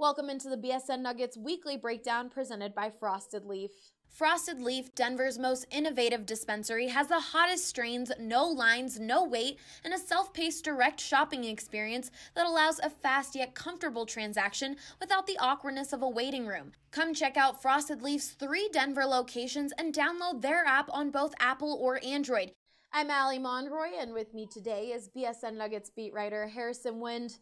Welcome into the BSN Nuggets weekly breakdown presented by Frosted Leaf. Frosted Leaf, Denver's most innovative dispensary, has the hottest strains, no lines, no wait, and a self-paced direct shopping experience that allows a fast yet comfortable transaction without the awkwardness of a waiting room. Come check out Frosted Leaf's 3 Denver locations and download their app on both Apple or Android. I'm Allie Monroy, and with me today is BSN Nuggets beat writer Harrison Wind.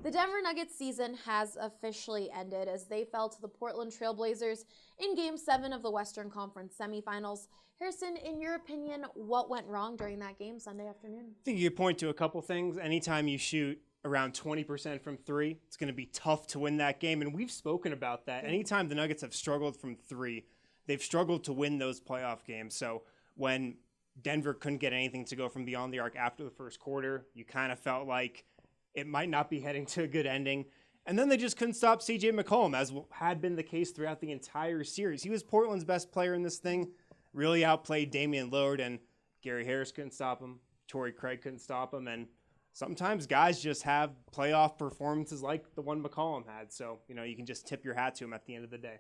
The Denver Nuggets season has officially ended as they fell to the Portland Trail Blazers in Game 7 of the Western Conference semifinals. Harrison, in your opinion, what went wrong during that game Sunday afternoon? I think you could point to a couple things. Anytime you shoot around 20% from three, it's going to be tough to win that game, and we've spoken about that. Anytime the Nuggets have struggled from three, they've struggled to win those playoff games. So when Denver couldn't get anything to go from beyond the arc after the first quarter, you kind of felt like it might not be heading to a good ending. And then they just couldn't stop C.J. McCollum, as had been the case throughout the entire series. He was Portland's best player in this thing, really outplayed Damian Lillard, and Gary Harris couldn't stop him. Torrey Craig couldn't stop him. And sometimes guys just have playoff performances like the one McCollum had. So, you can just tip your hat to him at the end of the day.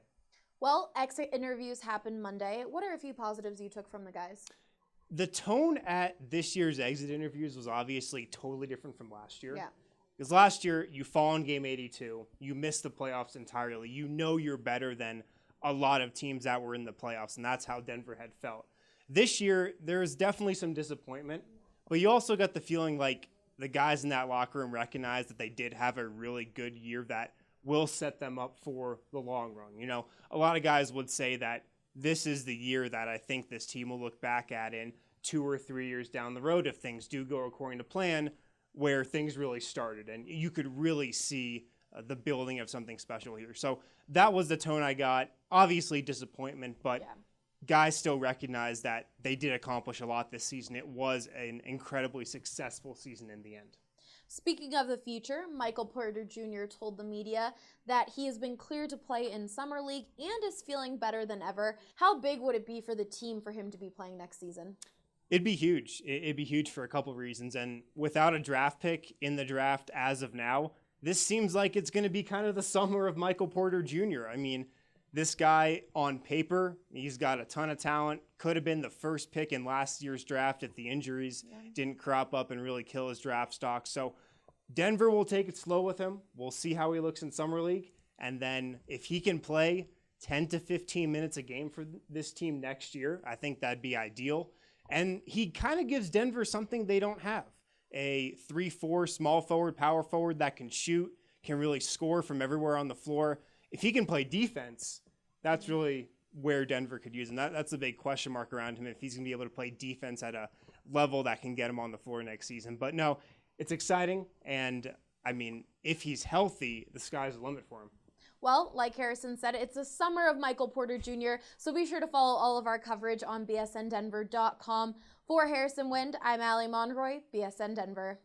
Well, exit interviews happened Monday. What are a few positives you took from the guys? The tone at this year's exit interviews was obviously totally different from last year. Yeah. Because last year, you fall in Game 82, you miss the playoffs entirely. You know you're better than a lot of teams that were in the playoffs, and that's how Denver had felt. This year, there's definitely some disappointment, but you also got the feeling like the guys in that locker room recognize that they did have a really good year that will set them up for the long run. A lot of guys would say that this is the year that I think this team will look back at in 2 or 3 years down the road if things do go according to plan, where things really started, and you could really see the building of something special here. So that was the tone I got. Obviously disappointment, but guys still recognize that they did accomplish a lot this season. It was an incredibly successful season in the end. Speaking of the future, Michael Porter Jr. told the media that he has been cleared to play in Summer League and is feeling better than ever. How big would it be for the team for him to be playing next season? It'd be huge. It'd be huge for a couple of reasons. And without a draft pick in the draft as of now, this seems like it's going to be kind of the summer of Michael Porter Jr. I mean, this guy on paper, he's got a ton of talent. Could have been the first pick in last year's draft if the injuries didn't crop up and really kill his draft stock. So Denver will take it slow with him. We'll see how he looks in Summer League. And then if he can play 10 to 15 minutes a game for this team next year, I think that'd be ideal. And he kind of gives Denver something they don't have. A 3-4 small forward, power forward that can shoot, can really score from everywhere on the floor. If he can play defense, that's really where Denver could use him. That's a big question mark around him, if he's going to be able to play defense at a level that can get him on the floor next season. But no, it's exciting. And, I mean, if he's healthy, the sky's the limit for him. Well, like Harrison said, it's the summer of Michael Porter Jr., so be sure to follow all of our coverage on bsndenver.com. For Harrison Wind, I'm Allie Monroy, BSN Denver.